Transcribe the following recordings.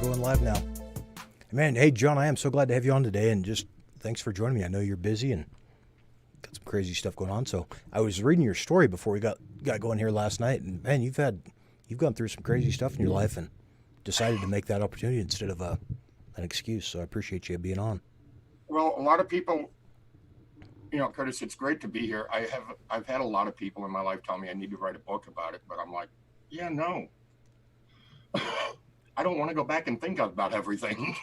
Going live now. Man, hey, John, I am so glad to have you on today, and just thanks for joining me. I know you're busy and got some crazy stuff going on. So I was reading your story before we got going here last night, and man, you've gone through some crazy stuff in your life and decided to make that opportunity instead of an excuse. So I appreciate you being on. Well, a lot of people, Curtis, it's great to be here. I've had a lot of people in my life tell me I need to write a book about it, but I'm like, yeah, no. I don't want to go back and think about everything.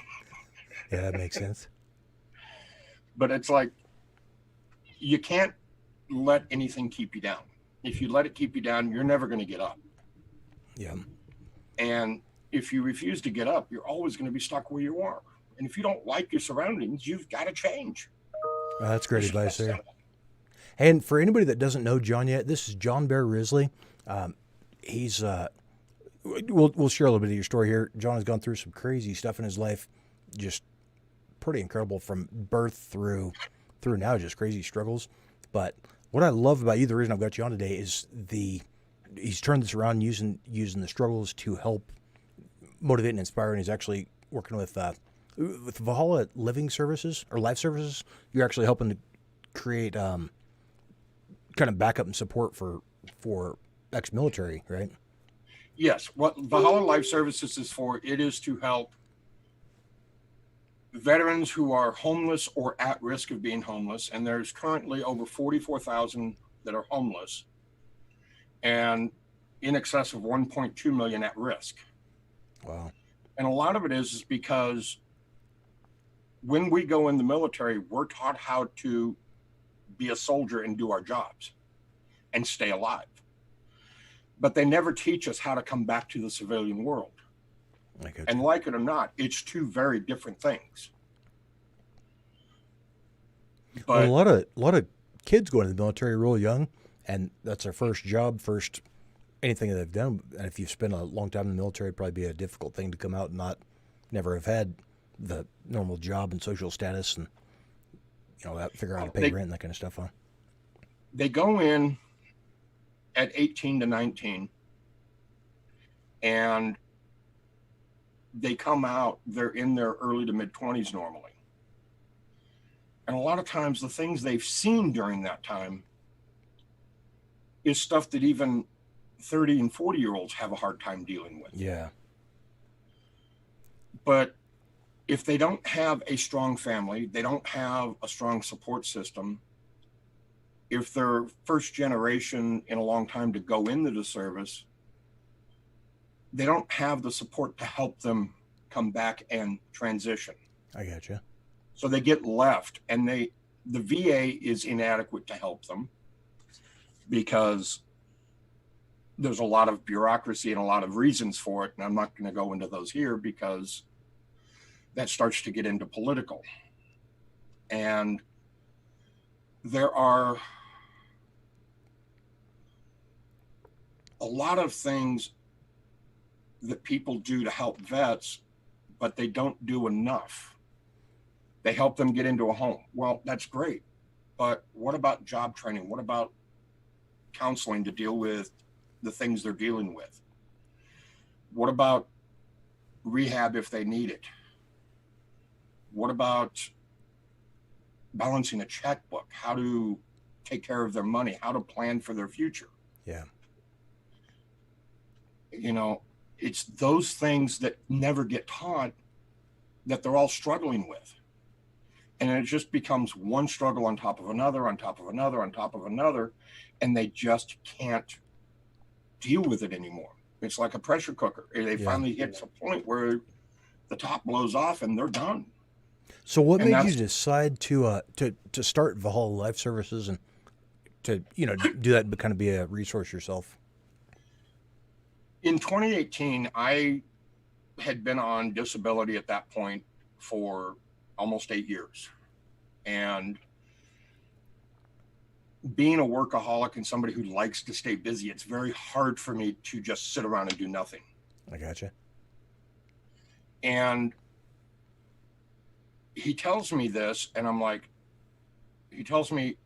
Yeah, that makes sense. But it's like you can't let anything keep you down. If you let it keep you down, you're never going to get up. Yeah, And if you refuse to get up, you're always going to be stuck where you are. And if you don't like your surroundings, you've got to change. that's great It's just that advice there. simple. And for anybody that doesn't know John yet, this is Jon Bear Risley. He's we'll share a little bit of your story here. John has gone through some crazy stuff in his life, just pretty incredible from birth through now, just crazy struggles. But what I love about you, the reason I've got you on today, is he's turned this around using the struggles to help motivate and inspire. And he's actually working with Valhalla Living Services or Life Services. You're actually helping to create kind of backup and support for ex-military, right? Yes, what Valhalla Life Services is for, it is to help veterans who are homeless or at risk of being homeless. And there's currently over 44,000 that are homeless and in excess of 1.2 million at risk. Wow. And a lot of it is because when we go in the military, we're taught how to be a soldier and do our jobs and stay alive. But they never teach us how to come back to the civilian world. I got And you. like it or not, it's two very different things. Well, But a lot of kids go into the military real young, and that's their first job, first anything that they've done. And if you've spent a long time in the military, it'd probably be a difficult thing to come out and not never have had the normal job and social status, and figure out how to pay they rent and that kind of stuff. Huh? they go in at 18 to 19 and they come out, they're in their early to mid 20s normally. And a lot of times the things they've seen during that time is stuff that even 30 and 40-year-olds have a hard time dealing with. Yeah, But if they don't have a strong family, they don't have a strong support system, if they're first generation in a long time to go into the service, they don't have the support to help them come back and transition. I got you. So they get left, and the VA is inadequate to help them because there's a lot of bureaucracy and a lot of reasons for it. And I'm not going to go into those here because that starts to get into political. And there are a lot of things that people do to help vets, but they don't do enough. They help them get into a home. Well, that's great. But what about job training? What about counseling to deal with the things they're dealing with? What about rehab if they need it? What about balancing a checkbook? How to take care of their money? How to plan for their future? Yeah, You know, it's those things that never get taught that they're all struggling with. And it just becomes one struggle on top of another, on top of another, on top of another, and they just can't deal with it anymore. It's like a pressure cooker. They yeah. finally hit a point where the top blows off and they're done. So, what And made you that's decide to start Valhalla Life Services and to do that, but kind of be a resource yourself? in 2018. I had been on disability at that point for almost 8 years. And being a workaholic and somebody who likes to stay busy, it's very hard for me to just sit around and do nothing. I got you. And he tells me this, and I'm like, he tells me,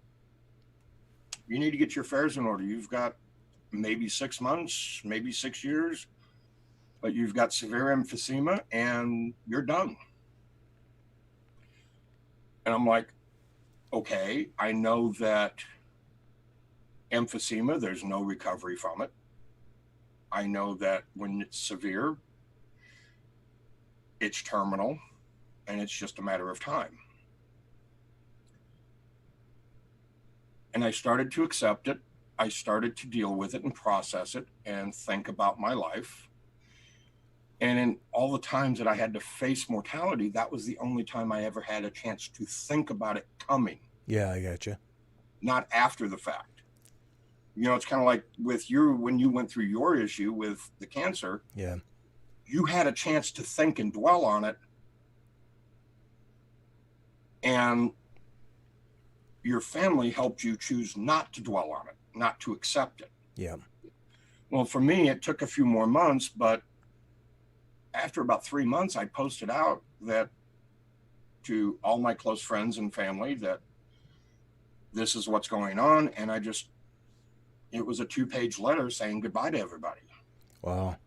you need to get your affairs in order. You've got maybe 6 months, maybe 6 years. but you've got severe emphysema and you're done. And I'm like, okay, I know that emphysema, there's no recovery from it. I know that when it's severe, it's terminal and it's just a matter of time. And I started to accept it. I started to deal with it and process it and think about my life. And in all the times that I had to face mortality, that was the only time I ever had a chance to think about it coming. Yeah, I gotcha. Not after the fact. You know, it's kind of like with you, when you went through your issue with the cancer. Yeah. You had a chance to think and dwell on it. And your family helped you choose not to dwell on it, not to accept it. Yeah. Well, for me, it took a few more months, but after about 3 months, I posted out that to all my close friends and family that this is what's going on. And it was a 2-page letter saying goodbye to everybody. Wow.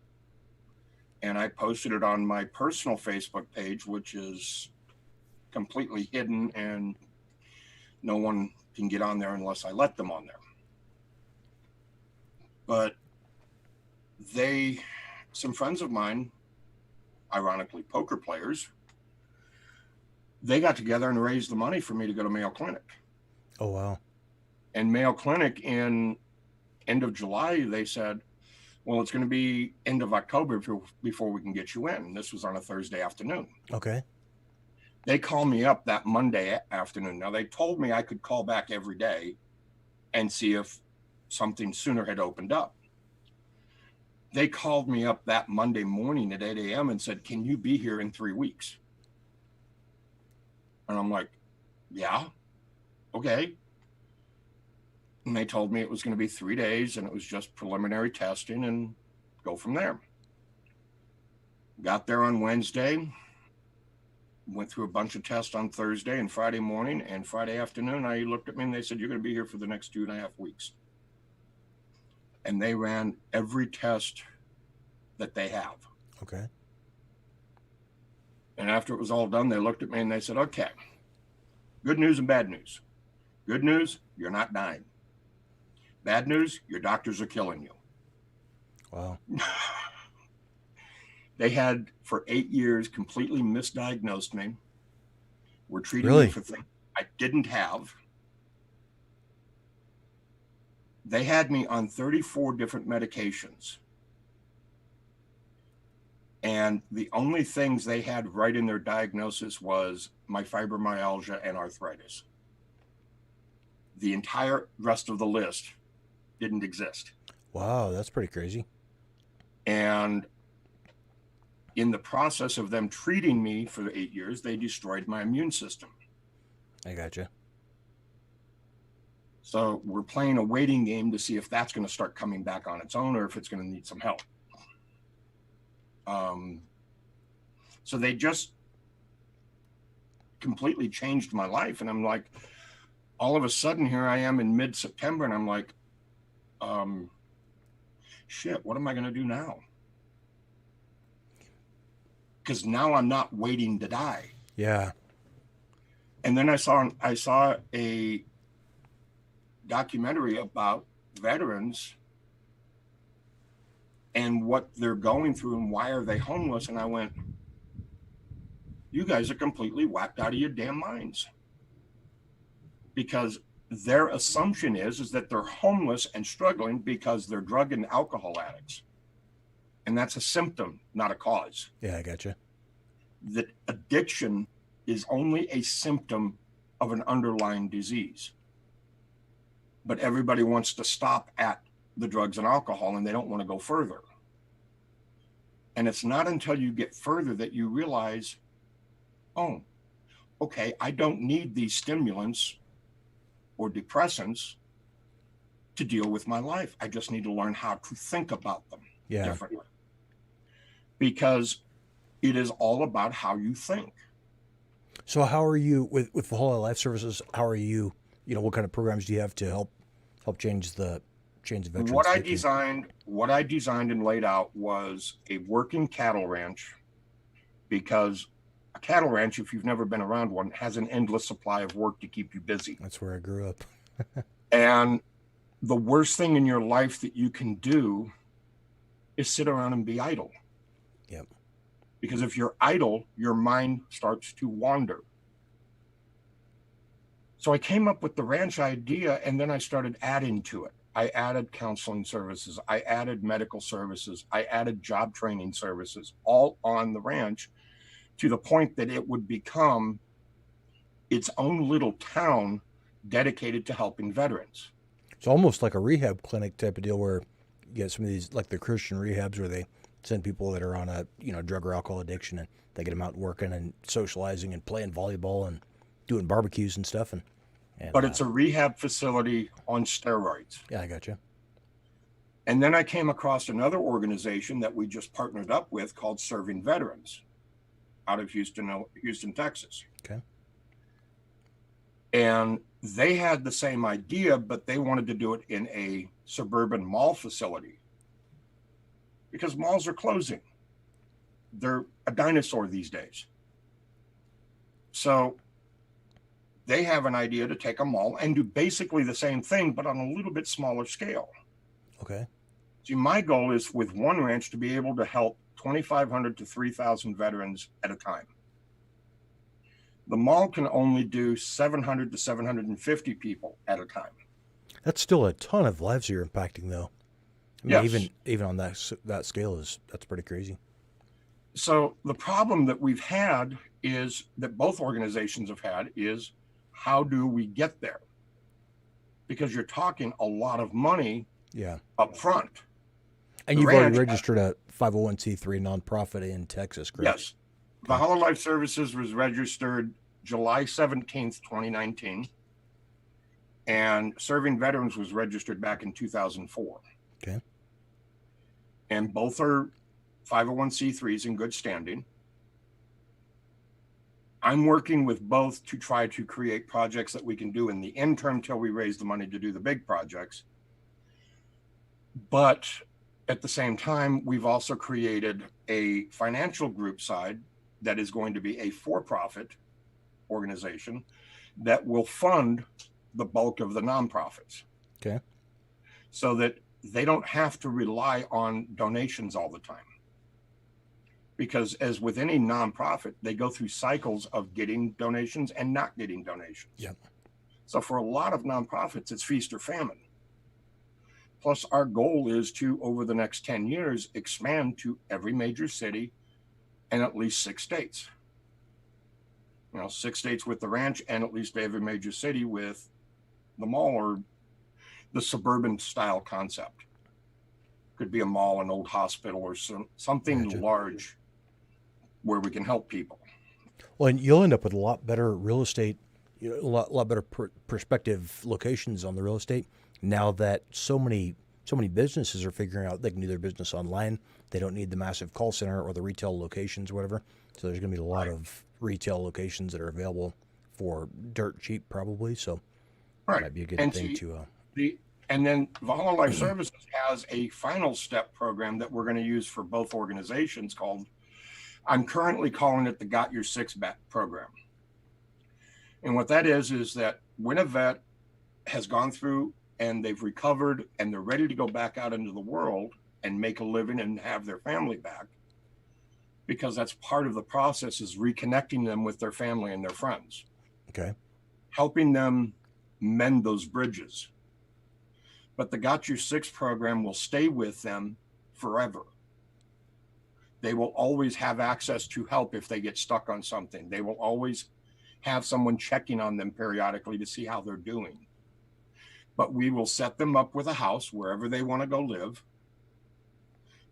And I posted it on my personal Facebook page, which is completely hidden and no one can get on there unless I let them on there. But some friends of mine, ironically poker players, they got together and raised the money for me to go to Mayo Clinic. Oh, wow. And Mayo Clinic in end of July, they said, well, it's going to be end of October before we can get you in. And this was on a Thursday afternoon. Okay. They called me up that Monday afternoon. Now, they told me I could call back every day and see if something sooner had opened up. They called me up that Monday morning at 8 a.m. and said, can you be here in 3 weeks? And I'm like, yeah, okay. And they told me it was going to be 3 days and it was just preliminary testing and go from there. Got there on Wednesday, went through a bunch of tests on Thursday and Friday morning, and Friday afternoon, I looked at me and they said, you're going to be here for the next 2.5 weeks. And they ran every test that they have. Okay. And after it was all done, they looked at me and they said, okay, good news and bad news. Good news, you're not dying. Bad news, your doctors are killing you. Wow. They had, for 8 years, completely misdiagnosed me. Were treating Really? me for things I didn't have. They had me on 34 different medications. And the only things they had right in their diagnosis was my fibromyalgia and arthritis. The entire rest of the list didn't exist. Wow, that's pretty crazy. And in the process of them treating me for 8 years, they destroyed my immune system. I gotcha. So we're playing a waiting game to see if that's going to start coming back on its own or if it's going to need some help. So they just completely changed my life. And I'm like, all of a sudden here I am in mid-September and I'm like, shit, what am I going to do now? Because now I'm not waiting to die. Yeah. And then I saw a documentary about veterans and what they're going through and why are they homeless. And I went, you guys are completely whacked out of your damn minds. Because their assumption is that they're homeless and struggling because they're drug and alcohol addicts. And that's a symptom, not a cause. Yeah, I gotcha. That addiction is only a symptom of an underlying disease. But everybody wants to stop at the drugs and alcohol and they don't want to go further. And it's not until you get further that you realize, oh, okay, I don't need these stimulants or depressants to deal with my life. I just need to learn how to think about them differently. Because it is all about how you think. So how are you with the Whole Life Services? How are you, what kind of programs do you have to help change the chains of veterans thinking. What I designed and laid out was a working cattle ranch, because a cattle ranch, if you've never been around one, has an endless supply of work to keep you busy. That's where I grew up. And the worst thing in your life that you can do is sit around and be idle. Yep. Because if you're idle, your mind starts to wander. So I came up with the ranch idea, and then I started adding to it. I added counseling services. I added medical services. I added job training services, all on the ranch, to the point that it would become its own little town dedicated to helping veterans. It's almost like a rehab clinic type of deal where you get some of these, like the Christian rehabs, where they send people that are on a drug or alcohol addiction, and they get them out working and socializing and playing volleyball and doing barbecues and stuff. But it's a rehab facility on steroids. Yeah, I got you. And then I came across another organization that we just partnered up with called Serving Veterans, out of Houston, Texas. Okay. And they had the same idea, but they wanted to do it in a suburban mall facility, because malls are closing. They're a dinosaur these days. So they have an idea to take a mall and do basically the same thing, but on a little bit smaller scale. Okay. See, my goal is with one ranch to be able to help 2,500 to 3,000 veterans at a time. The mall can only do 700 to 750 people at a time. That's still a ton of lives you're impacting, though. I mean, Yes. even on that scale, that's pretty crazy. So the problem that we've had is that both organizations have had is, how do we get there? Because you're talking a lot of money up front. And you've already registered a 501c3 nonprofit in Texas, correct? Yes. Valhalla Life Services was registered July 17th, 2019. And Serving Veterans was registered back in 2004. Okay. And both are 501c3s in good standing. I'm working with both to try to create projects that we can do in the interim till we raise the money to do the big projects. But at the same time, we've also created a financial group side that is going to be a for-profit organization that will fund the bulk of the nonprofits. Okay. So that they don't have to rely on donations all the time. Because as with any nonprofit, they go through cycles of getting donations and not getting donations. Yep. So for a lot of nonprofits, it's feast or famine. Plus, our goal is to, over the next 10 years, expand to every major city and at least 6 states. 6 states with the ranch, and at least every major city with the mall, or the suburban style concept. Could be a mall, an old hospital, or something large where we can help people. Well, and you'll end up with a lot better real estate, a lot better prospective locations on the real estate now that so many businesses are figuring out they can do their business online. They don't need the massive call center or the retail locations or whatever. So there's going to be a lot of retail locations that are available for dirt cheap, probably. So that might be a good thing to. And then Valhalla Life Services has a final step program that we're going to use for both organizations called, I'm currently calling it the Got Your Six Back program. And what that is that when a vet has gone through and they've recovered and they're ready to go back out into the world and make a living and have their family back, because that's part of the process, is reconnecting them with their family and their friends. Okay. Helping them mend those bridges. But the Got Your Six program will stay with them forever. They will always have access to help if they get stuck on something. They will always have someone checking on them periodically to see how they're doing. But we will set them up with a house wherever they want to go live.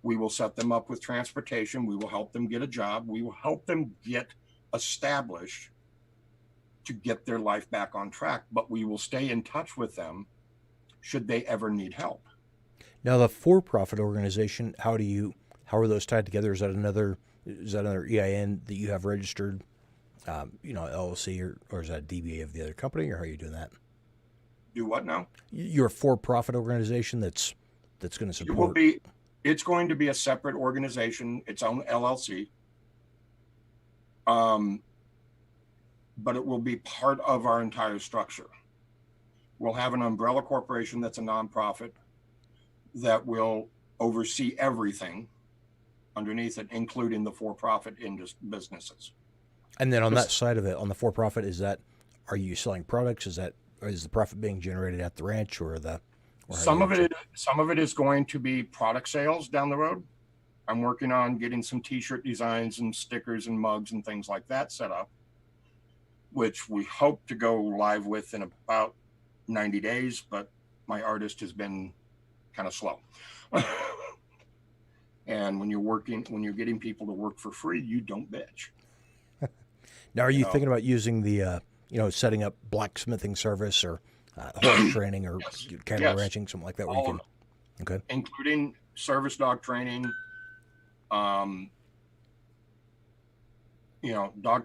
We will set them up with transportation. We will help them get a job. We will help them get established to get their life back on track. But we will stay in touch with them should they ever need help. Now, the for-profit organization, how are those tied together? Is that another EIN that you have registered, LLC, or is that a DBA of the other company, or how are you doing that? Do what now? You're a for-profit organization that's going to It will support. be. It's going to be a separate organization, its own LLC. But it will be part of our entire structure. We'll have an umbrella corporation that's a nonprofit that will oversee everything underneath it, including the for-profit businesses. And then on that side of it, on the for-profit, are you selling products? Is the profit being generated at the ranch or Some of it is going to be product sales down the road. I'm working on getting some t-shirt designs and stickers and mugs and things like that set up, which we hope to go live with in about 90 days, but my artist has been kind of slow. And when you're getting people to work for free, you don't bitch. Now, are you thinking about using the, setting up blacksmithing service or horse training or cattle ranching, something like that? Where you can, okay, including service dog training, dog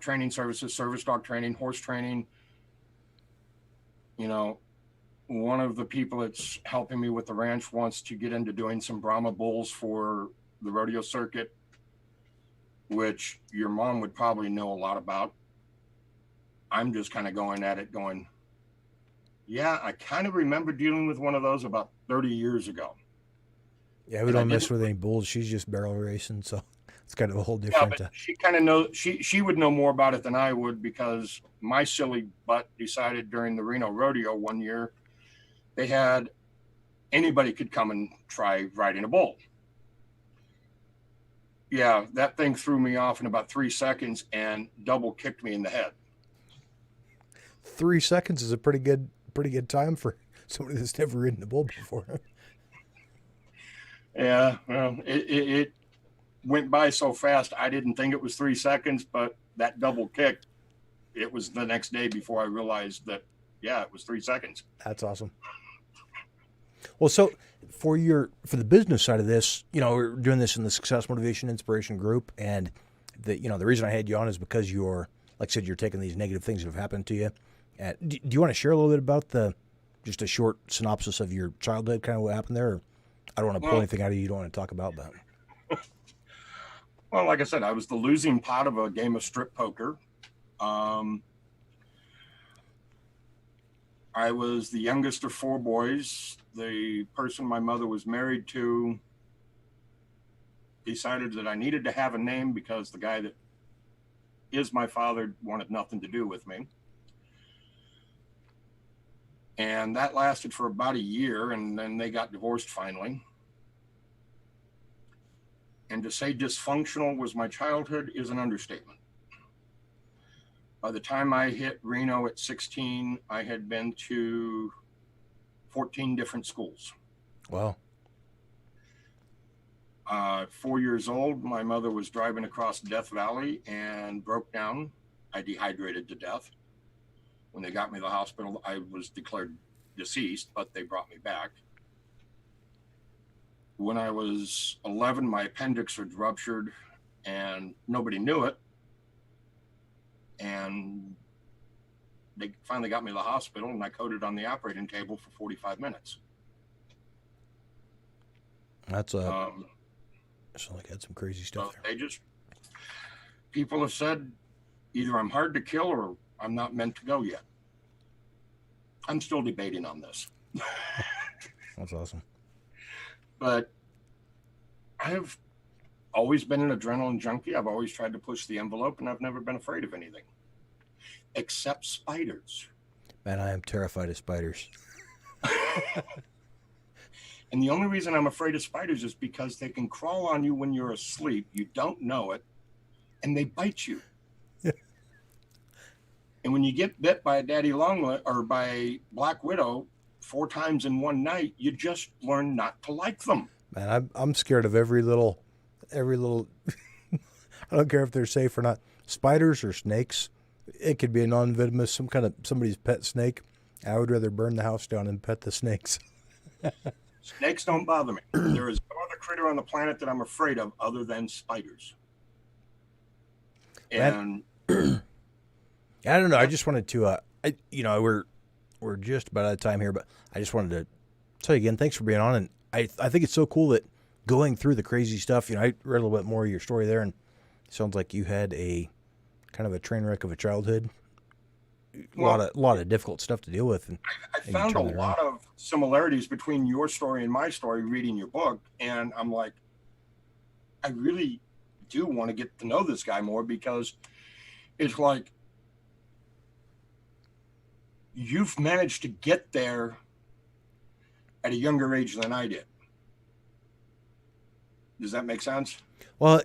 training services, service dog training, horse training. One of the people that's helping me with the ranch wants to get into doing some Brahma bulls for the rodeo circuit, which your mom would probably know a lot about. I'm just kind of going at it going, yeah, I kind of remember dealing with one of those about 30 years ago. Yeah, we don't mess with any bulls. She's just barrel racing, so it's kind of a whole different. Yeah, but she kind of knows. She would know more about it than I would, because my silly butt decided during the Reno rodeo one year they had anybody could come and try riding a bull. Yeah, that thing threw me off in about 3 seconds and double kicked me in the head. 3 seconds is a pretty good time for somebody that's never ridden a bull before. Yeah, well, it went by so fast. I didn't think it was 3 seconds, but that double kick, it was the next day before I realized that, yeah, it was 3 seconds. That's awesome. Well, so for the business side of this, we're doing this in the Success Motivation Inspiration group, and the reason I had you on is because you're, like I said, you're taking these negative things that have happened to you. Do you want to share a little bit about just a short synopsis of your childhood, kind of what happened there? Or I don't want to pull anything out of you don't want to talk about, but. Well, like I said, I was the losing pot of a game of strip poker. I was the youngest of 4 boys. The person my mother was married to decided that I needed to have a name because the guy that is my father wanted nothing to do with me. And that lasted for about a year, and then they got divorced finally. And to say dysfunctional was my childhood is an understatement. By the time I hit Reno at 16, I had been to 14 different schools. Wow. 4 years old, my mother was driving across Death Valley and broke down. I dehydrated to death. When they got me to the hospital, I was declared deceased, but they brought me back. When I was 11, my appendix had ruptured and nobody knew it. And they finally got me to the hospital, and I coded on the operating table for 45 minutes. That's sounds like I had some crazy stuff there. People have said either I'm hard to kill or I'm not meant to go yet. I'm still debating on this. That's awesome. But I've always been an adrenaline junkie. I've always tried to push the envelope, and I've never been afraid of anything except spiders. Man, I am terrified of spiders. And the only reason I'm afraid of spiders is because they can crawl on you when you're asleep. You don't know it, and they bite you. Yeah. And when you get bit by a daddy longlegs or by a black widow 4 times in one night, you just learn not to like them. Man, I'm scared of every little. I don't care if they're safe or not. Spiders or snakes, it could be a non-venomous, somebody's pet snake. I would rather burn the house down and pet the snakes. Snakes don't bother me. There is no other critter on the planet that I'm afraid of other than spiders. And I don't know. I just wanted to, we're just about out of time here, but I just wanted to tell you again, thanks for being on. And I think it's so cool that going through the crazy stuff, I read a little bit more of your story there, and it sounds like you had a kind of a train wreck of a childhood. Well, A lot of difficult stuff to deal with, I and you found a turned it around. lot of similarities between your story and my story reading your book. And I'm like, I really do want to get to know this guy more, because it's like you've managed to get there at a younger age than I did. Does that make sense? Well,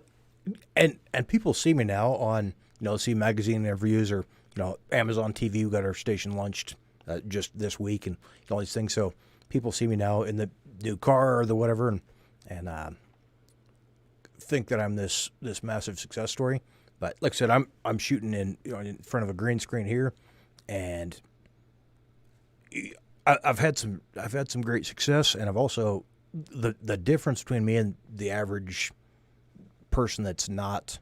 and people see me now on see magazine interviews, or Amazon TV. We got our station launched just this week, and all these things. So people see me now in the new car or the whatever, and think that I'm this massive success story. But like I said, I'm shooting in front of a green screen here, and I've had some great success, and I've also the difference between me and the average person that's not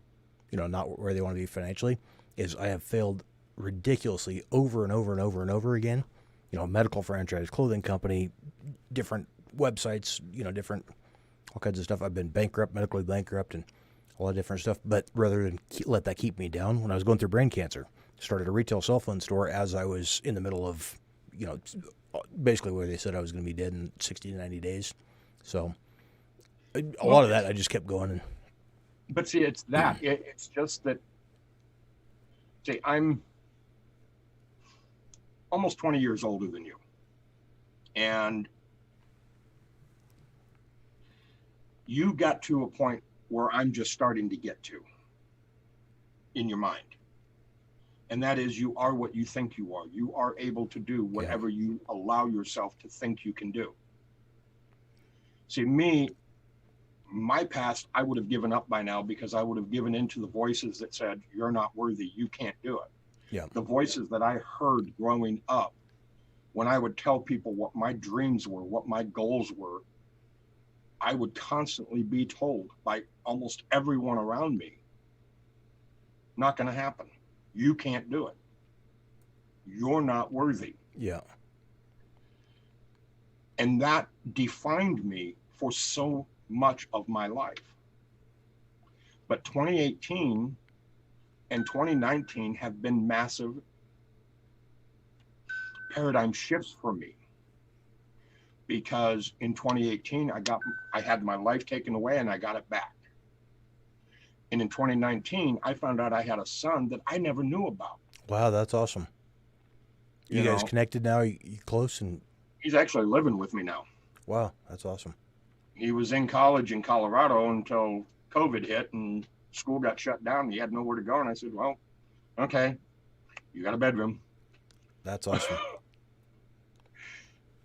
not where they want to be financially is I have failed ridiculously over and over and over and over again. Medical franchise, clothing company, different websites, different all kinds of stuff. I've been bankrupt, medically bankrupt, and all that different stuff. But rather than let that keep me down, when I was going through brain cancer, started a retail cell phone store as I was in the middle of, basically where they said I was going to be dead in 60 to 90 days. So a lot of that, I just kept going. And But see, it's that. It's just that, see, I'm almost 20 years older than you. And you got to a point where I'm just starting to get to in your mind. And that is, you are what you think you are. You are able to do whatever you allow yourself to think you can do. See, me, my past, I would have given up by now, because I would have given in to the voices that said, you're not worthy, you can't do it. Yeah. The voices that I heard growing up, when I would tell people what my dreams were, what my goals were, I would constantly be told by almost everyone around me, not going to happen. You can't do it. You're not worthy. Yeah. And that defined me for so much of my life. But 2018 and 2019 have been massive paradigm shifts for me, because in 2018 I had my life taken away and I got it back. And in 2019 I found out I had a son that I never knew about. Wow, that's awesome. You guys connected now? You close? And he's actually living with me now. Wow, that's awesome. He was in college in Colorado until COVID hit and school got shut down and he had nowhere to go. And I said, well, okay, you got a bedroom. That's awesome.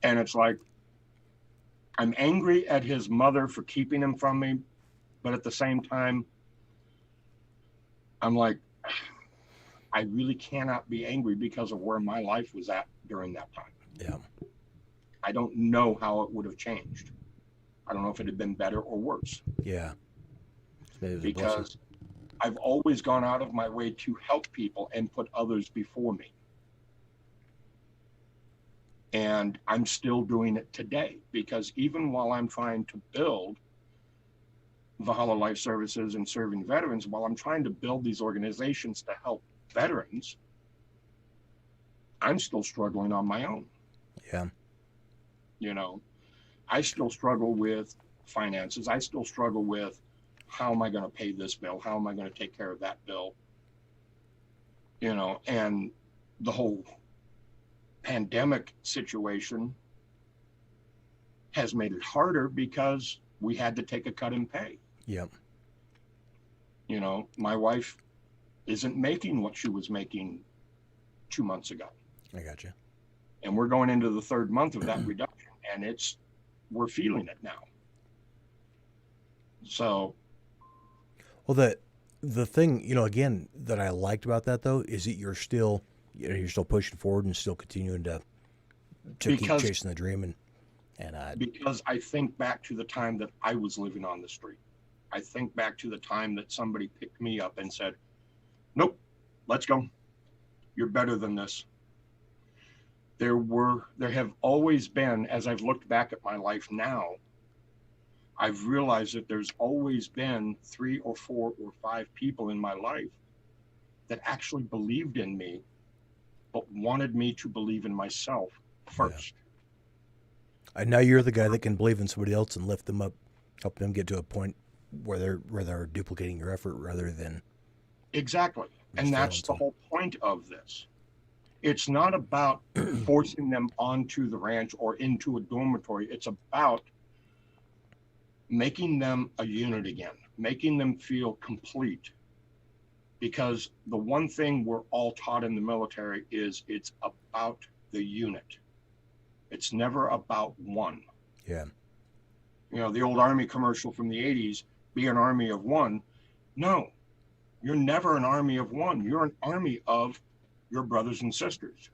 And it's like, I'm angry at his mother for keeping him from me, but at the same time, I'm like, I really cannot be angry because of where my life was at during that time. Yeah. I don't know how it would have changed. I don't know if it had been better or worse. Yeah. Because I've always gone out of my way to help people and put others before me. And I'm still doing it today, because even while I'm trying to build Valhalla Life Services and serving veterans, while I'm trying to build these organizations to help veterans, I'm still struggling on my own. Yeah. I still struggle with finances. I still struggle with, how am I going to pay this bill? How am I going to take care of that bill? And the whole pandemic situation has made it harder because we had to take a cut in pay. Yep. My wife isn't making what she was making 2 months ago. I got you. And we're going into the third month of that reduction, and we're feeling it now. So, well, the thing, again, that I liked about that though is that you're still pushing forward and still continuing to keep chasing the dream, because I think back to the time that I was living on the street. I think back to the time that somebody picked me up and said, nope, let's go. You're better than this. there have always been, as I've looked back at my life now, I've realized that there's always been 3 or 4 or 5 people in my life that actually believed in me, but wanted me to believe in myself first. Yeah. And now you're the guy that can believe in somebody else and lift them up, help them get to a point where they're duplicating your effort rather than exactly. And that's the whole point of this. It's not about forcing them onto the ranch or into a dormitory. It's about making them a unit again, making them feel complete. Because the one thing we're all taught in the military is it's about the unit. It's never about one. Yeah. You know, the old Army commercial from the 80s, be an army of one. No, you're never an army of one. You're an army of your brothers and sisters.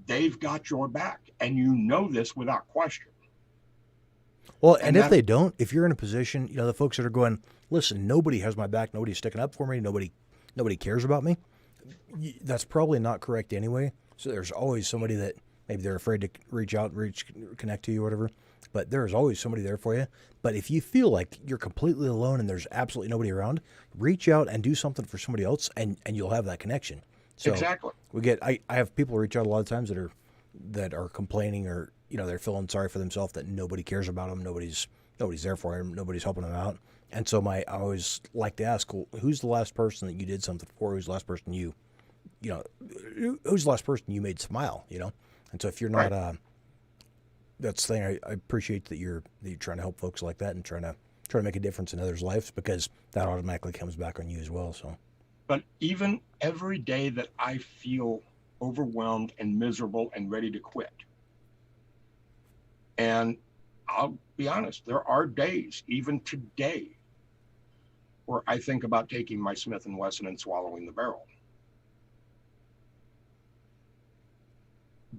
They've got your back, and you know this without question. Well, and if they don't, if you're in a position, you know, the folks that are going, listen, nobody has my back, nobody's sticking up for me, nobody cares about me, that's probably not correct anyway. So there's always somebody that maybe they're afraid to reach out, connect to you, or whatever. But there's always somebody there for you. But if you feel like you're completely alone and there's absolutely nobody around, reach out and do something for somebody else, and you'll have that connection. So exactly. I have people reach out a lot of times that are complaining, or you know, they're feeling sorry for themselves that nobody cares about them, nobody's there for them, nobody's helping them out. And so I always like to ask, well, who's the last person that you did something for? Who's the last person who's the last person you made smile? You know, and so if you're not, right. That's the thing. I appreciate that you're trying to help folks like that and trying to make a difference in others' lives, because that automatically comes back on you as well. So, but even every day that I feel overwhelmed and miserable and ready to quit, and I'll be honest, there are days, even today, where I think about taking my Smith & Wesson and swallowing the barrel.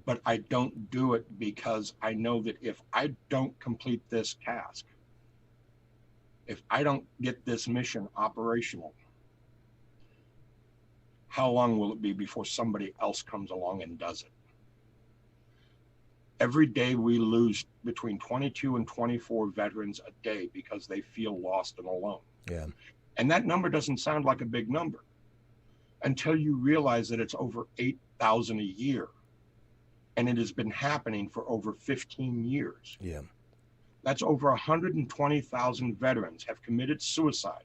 But I don't do it because I know that if I don't complete this task, if I don't get this mission operational, how long will it be before somebody else comes along and does it? Every day we lose between 22 and 24 veterans a day because they feel lost and alone. Yeah. And that number doesn't sound like a big number until you realize that it's over 8,000 a year. And it has been happening for over 15 years. Yeah. That's over 120,000 veterans have committed suicide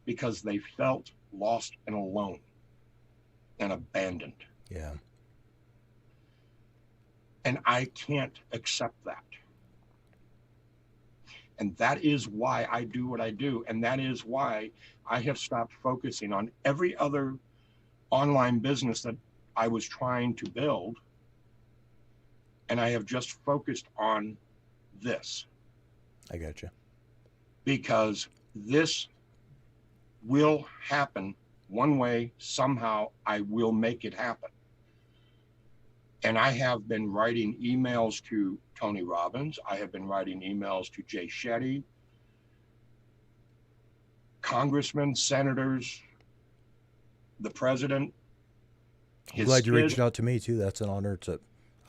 because they felt lost and alone and abandoned. Yeah. And I can't accept that. And that is why I do what I do. And that is why I have stopped focusing on every other online business that I was trying to build. And I have just focused on this. I got you. Because this will happen one way, somehow I will make it happen. And I have been writing emails to Tony Robbins. I have been writing emails to Jay Shetty, congressmen, senators, the president. I'm glad you reached out to me too. That's an honor.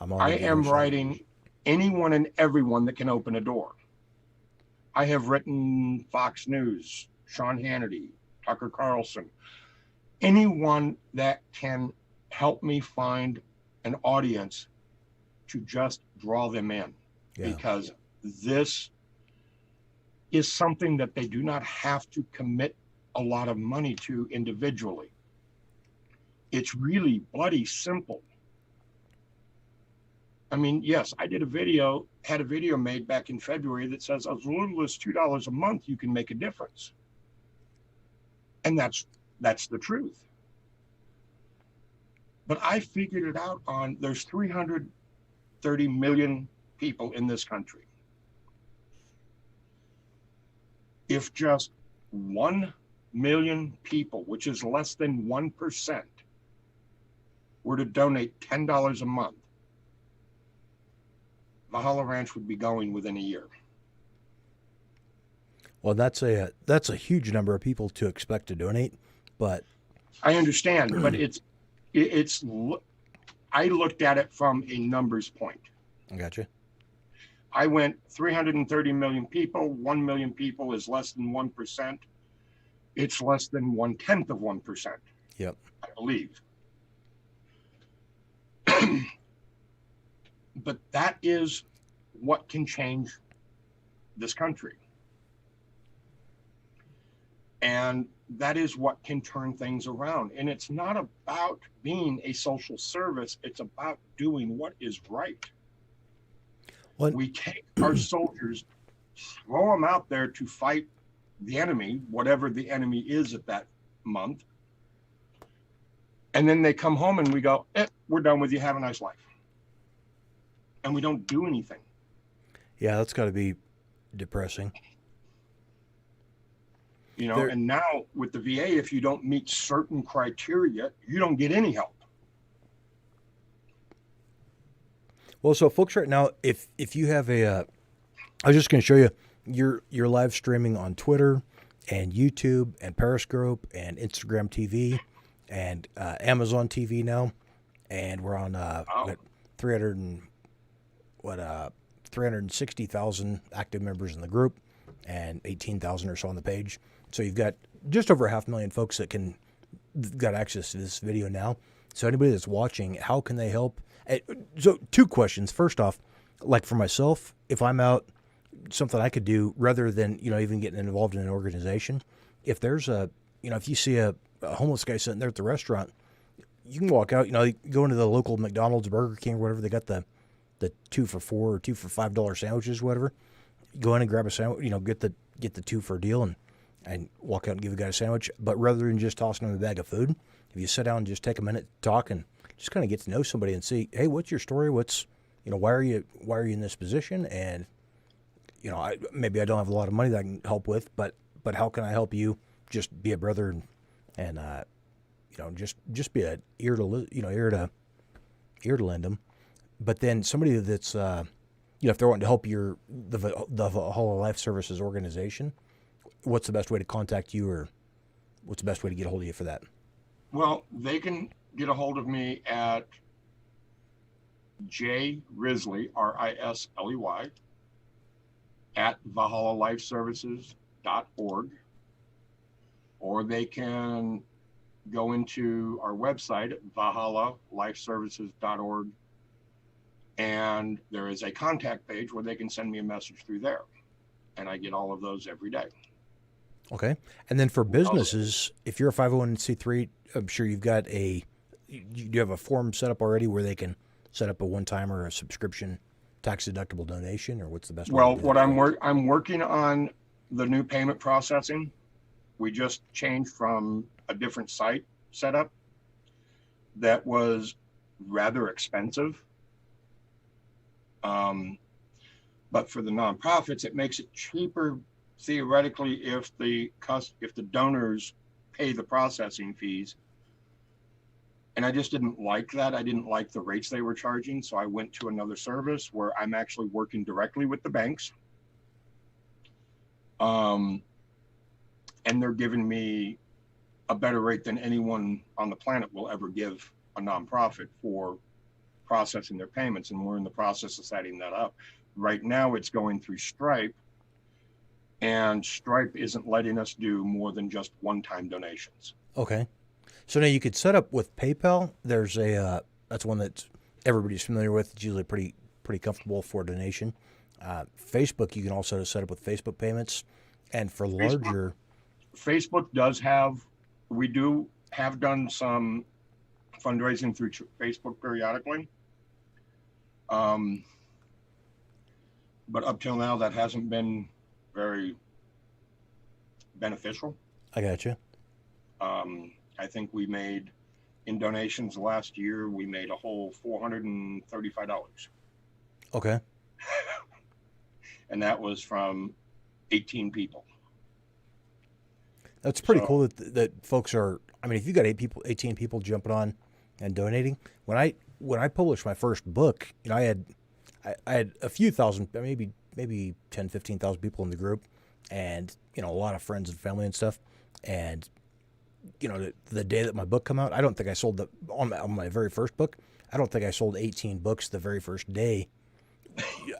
I am writing anyone and everyone that can open a door. I have written Fox News, Sean Hannity, Tucker Carlson, anyone that can help me find an audience to just draw them in. Yeah. Because this is something that they do not have to commit a lot of money to individually. It's really bloody simple. I mean, yes, I had a video made back in February that says as little as $2 a month, you can make a difference. And that's the truth. But I figured it out there's 330 million people in this country. If just 1 million people, which is less than 1%, were to donate $10 a month, Valhalla Ranch would be going within a year. Well, that's a huge number of people to expect to donate, but I understand, but I looked at it from a numbers point. I gotcha. I went 330 million people. 1 million people is less than 1%. It's less than 1/10 of 1%. Yep. I believe. But that is what can change this country. And that is what can turn things around. And it's not about being a social service. It's about doing what is right. What? We take our soldiers, throw them out there to fight the enemy, whatever the enemy is at that month. And then they come home and we go, we're done with you. Have a nice life. And we don't do anything. Yeah, that's got to be depressing. You know, and now with the VA, if you don't meet certain criteria, you don't get any help. Well, so folks, right now, if you have I was just going to show you, you're live streaming on Twitter and YouTube and Periscope and Instagram TV and Amazon TV now, and we're on 360,000 active members in the group and 18,000 or so on the page. So you've got just over 500,000 folks that got access to this video now. So anybody that's watching, how can they help? So 2 questions. First off, like for myself, if I'm out, something I could do rather than, even getting involved in an organization, if there's if you see a homeless guy sitting there at the restaurant, you can walk out, you go into the local McDonald's, Burger King, or whatever, they got the 2 for $4 or 2 for $5 sandwiches, whatever. Go in and grab a sandwich, get the 2 for a deal and walk out and give a guy a sandwich. But rather than just tossing him a bag of food, if you sit down and just take a minute to talk and just kind of get to know somebody and see, hey, what's your story? What's, why are you in this position? And, maybe I don't have a lot of money that I can help with, but how can I help you just be a brother and just be an ear to lend them. But then somebody that's, if they're wanting to help the Valhalla Life Services organization, what's the best way to contact you, or what's the best way to get a hold of you for that? Well, they can get a hold of me at J Risley, Risley, at valhallalifeservices.org, or they can go into our website at valhallalifeservices.org, and there is a contact page where they can send me a message through there, and I get all of those every day. Okay. And then for businesses, if you're a 501c3, I'm sure you've got you have a form set up already where they can set up a one-time or a subscription tax-deductible donation, or what's the best way to do What that? I'm working on the new payment processing. We just changed from a different site setup that was rather expensive. But for the nonprofits, it makes it cheaper theoretically if the donors pay the processing fees. And I just didn't like that. I didn't like the rates they were charging. So I went to another service where I'm actually working directly with the banks. And they're giving me a better rate than anyone on the planet will ever give a nonprofit for processing their payments. And we're in the process of setting that up. Right now it's going through Stripe, and Stripe isn't letting us do more than just one-time donations. Okay. So now you could set up with PayPal. There's that's one that everybody's familiar with. It's usually pretty comfortable for donation. Facebook, you can also set up with Facebook payments. And for larger... Facebook does have, we do have done some fundraising through Facebook periodically. But up till now, that hasn't been very beneficial. I got you. I think we made, in donations last year, we made a whole $435. Okay. And that was from 18 people. That's pretty cool that folks are, if you got 18 people jumping on and donating. When I published my first book, I had a few thousand, maybe 10, 15,000 people in the group, and, a lot of friends and family and stuff. And the day that my book come out, I don't think I sold on my very first book. I don't think I sold 18 books the very first day.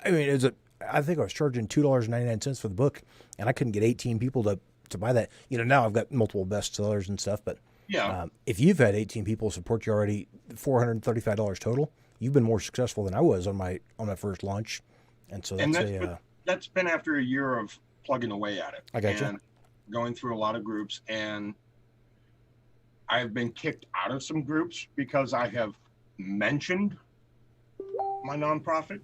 I mean, I think I was charging $2.99 for the book, and I couldn't get 18 people to buy that. Now I've got multiple bestsellers and stuff, but Yeah. if you've had 18 people support you already, $435 total, you've been more successful than I was on my first launch. And so That's been after a year of plugging away at it. I got you. And going through a lot of groups, and I've been kicked out of some groups because I have mentioned my nonprofit,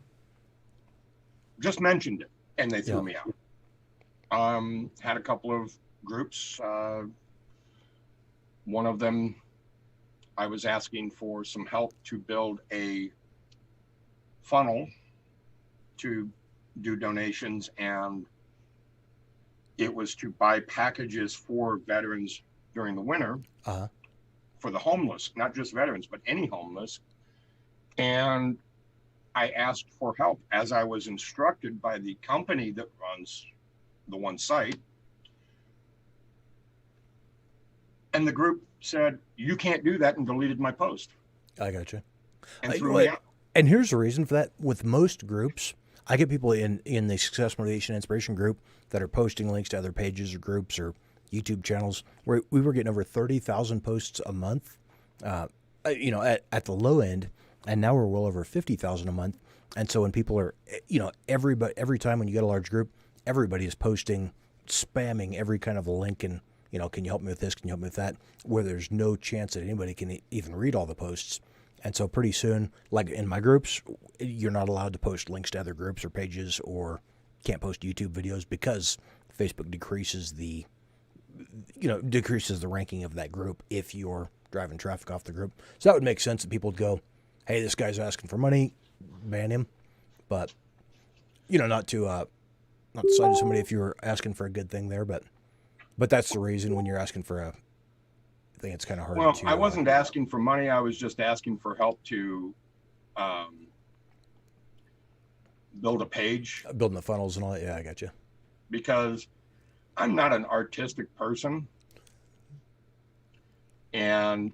just mentioned it, and they threw me out. Had a couple of groups. One of them, I was asking for some help to build a funnel to do donations, and it was to buy packages for veterans during the winter for the homeless, not just veterans, but any homeless. And I asked for help as I was instructed by the company that runs the one site. And the group said, "You can't do that," and deleted my post. I got you. And threw me out. And here's the reason for that. With most groups, I get people in the Success Motivation Inspiration group that are posting links to other pages or groups or YouTube channels where we were getting over 30,000 posts a month, at the low end, and now we're well over 50,000 a month. And so when people are, every time when you get a large group, everybody is posting, spamming every kind of link and, can you help me with this? Can you help me with that? Where there's no chance that anybody can even read all the posts. And so pretty soon, like in my groups, you're not allowed to post links to other groups or pages, or can't post YouTube videos because Facebook decreases the ranking of that group if you're driving traffic off the group. So that would make sense that people would go, "Hey, this guy's asking for money, ban him." But, not to side to somebody if you were asking for a good thing there, but that's the reason when you're asking for I think it's kind of hard. Well, I wasn't asking for money. I was just asking for help to build a page. Building the funnels and all that. Yeah, I got you. Because I'm not an artistic person. And,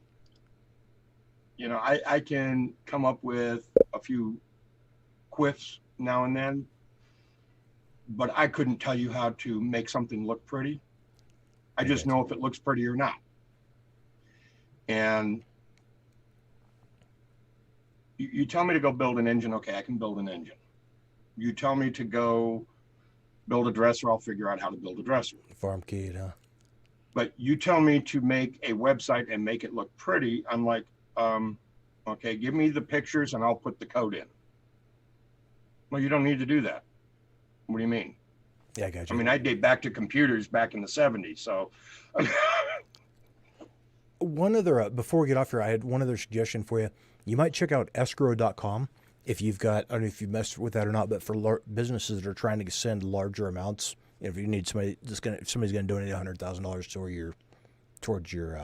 I can come up with a few quiffs now and then, but I couldn't tell you how to make something look pretty. I just know if it looks pretty or not. And you tell me to go build an engine. Okay, I can build an engine. You tell me to go build a dresser. I'll figure out how to build a dresser. Farm kid, huh? But you tell me to make a website and make it look pretty. I'm like, okay, give me the pictures and I'll put the code in. Well, you don't need to do that. What do you mean? Yeah, I got you. I mean, I date back to computers back in the 70s. So one other, before we get off here, I had one other suggestion for you. You might check out escrow.com if you've got, I don't know if you've messed with that or not, but for businesses that are trying to send larger amounts, if you need somebody if somebody's going to donate $100,000 towards your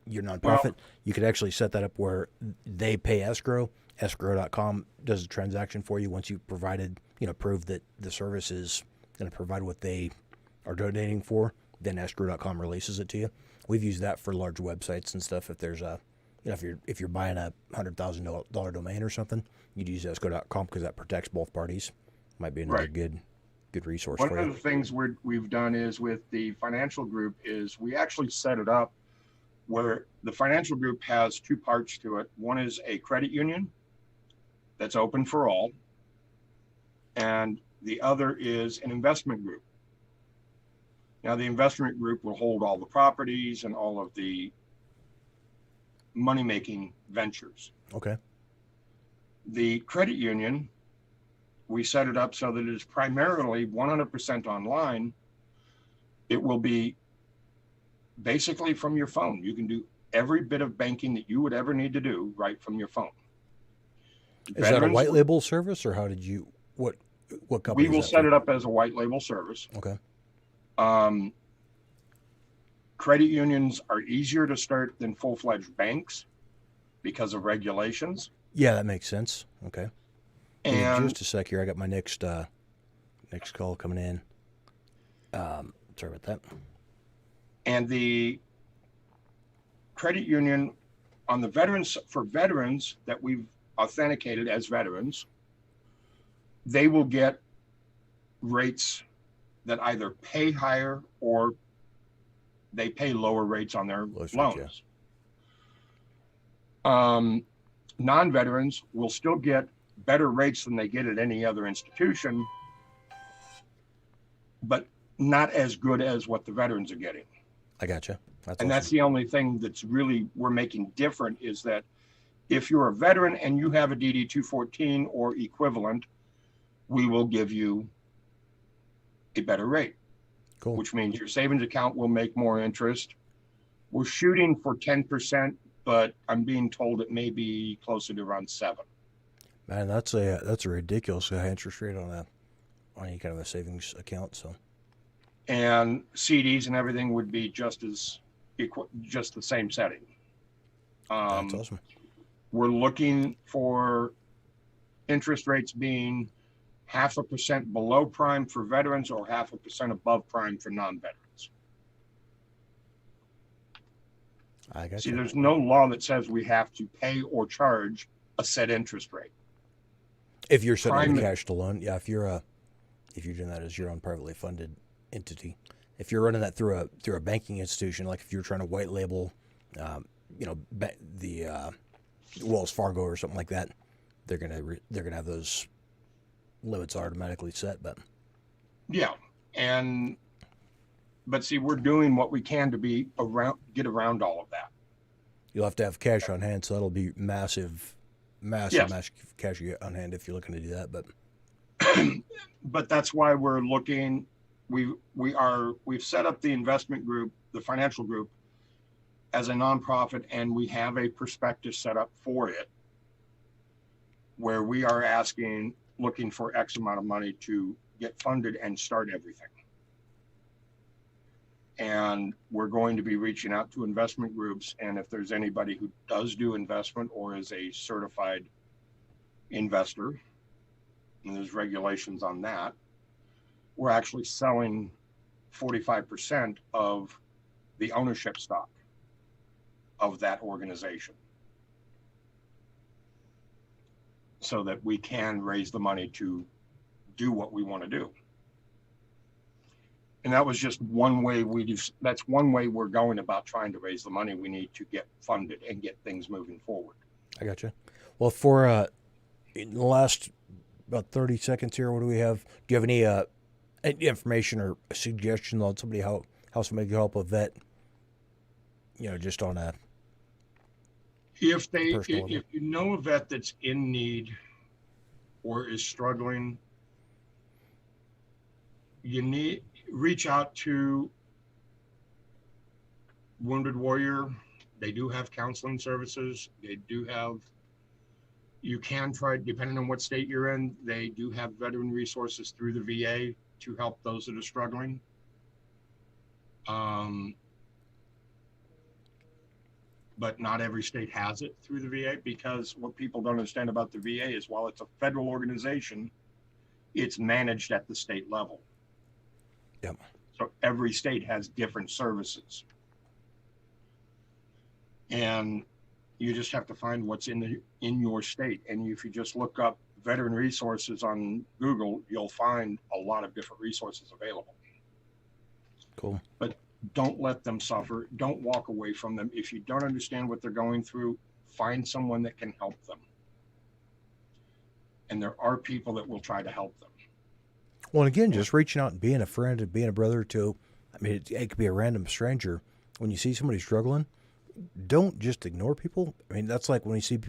nonprofit, you could actually set that up where they pay escrow. Escrow.com does a transaction for you once you've provided, prove that the service is going to provide what they are donating for. Then escrow.com releases it to you. We've used that for large websites and stuff. If there's if you're buying a $100,000 domain or something, you'd use escrow.com because that protects both parties. Might be another good resource for you. One of the things we've done is with the financial group is we actually set it up where the financial group has two parts to it. One is a credit union that's open for all, and the other is an investment group. Now, the investment group will hold all the properties and all of the money-making ventures. Okay. The credit union, we set it up so that it is primarily 100% online. It will be basically from your phone. You can do every bit of banking that you would ever need to do right from your phone. Is that a white label service, or how did you, what company? We will set it up as a white label service. Okay. Credit unions are easier to start than full-fledged banks because of regulations. Yeah, that makes sense. Okay. And just a sec here. I got my next call coming in. Sorry about that. And the credit union on the veterans, for veterans that we've authenticated as veterans, they will get rates that either pay higher or they pay lower rates on their loans. Non-veterans will still get better rates than they get at any other institution, but not as good as what the veterans are getting. I gotcha. That's the only thing that's really we're making different, is that if you're a veteran and you have a DD 214 or equivalent, we will give you a better rate. Cool. Which means your savings account will make more interest. We're shooting for 10%, but I'm being told it may be closer to around 7%. Man, that's a ridiculous high interest rate on any kind of a savings account. So, and CDs and everything would be just the same setting. That's awesome. We're looking for interest rates being 0.5% below prime for veterans or 0.5% above prime for non-veterans. I got See, there's no law that says we have to pay or charge a set interest rate. If you're setting a cash to loan, yeah. If you're doing that as your own privately funded entity, if you're running that through a banking institution, like if you're trying to white label, the Wells Fargo or something like that, they're gonna have those limits automatically set. But yeah, but see, we're doing what we can to get around all of that. You'll have to have cash on hand, so that'll be massive cash on hand if you're looking to do that. But that's why we're looking. We've set up the investment group, the financial group, as a nonprofit, and we have a prospectus set up for it, where we are looking for X amount of money to get funded and start everything. And we're going to be reaching out to investment groups, and if there's anybody who does do investment or is a certified investor, and there's regulations on that, we're actually selling 45% of the ownership stock of that organization, so that we can raise the money to do what we want to do. And that was just one way that's one way we're going about trying to raise the money we need to get funded and get things moving forward. I gotcha. Well, for in the last about 30 seconds here, what do we have? Do you have any information or suggestion on how somebody can help a vet? Just on a if you know a vet that's in need or is struggling, reach out to Wounded Warrior. They do have counseling services. You can try, depending on what state you're in, they do have veteran resources through the VA to help those that are struggling. But not every state has it through the VA, because what people don't understand about the VA is, while it's a federal organization, it's managed at the state level. Yep. So every state has different services. And you just have to find what's in your state. And if you just look up veteran resources on Google, you'll find a lot of different resources available. Cool. But don't let them suffer. Don't walk away from them. If you don't understand what they're going through, find someone that can help them. And there are people that will try to help them. Well, and again, just reaching out and being a friend and being a brother to, it could be a random stranger. When you see somebody struggling, don't just ignore people. That's like when you see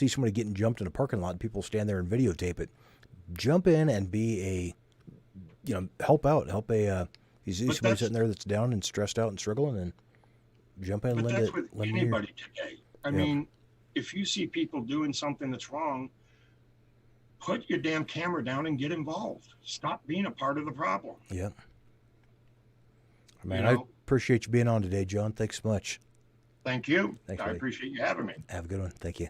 somebody getting jumped in a parking lot, and people stand there and videotape it. Jump in and be help out. You see somebody sitting there that's down and stressed out and struggling, and jump in and lend it. But that's with anybody today. I mean, if you see people doing something that's wrong, put your damn camera down and get involved. Stop being a part of the problem. Yeah. Man, I appreciate you being on today, John. Thanks so much. Thank you. Thanks, I appreciate you having me. Have a good one. Thank you.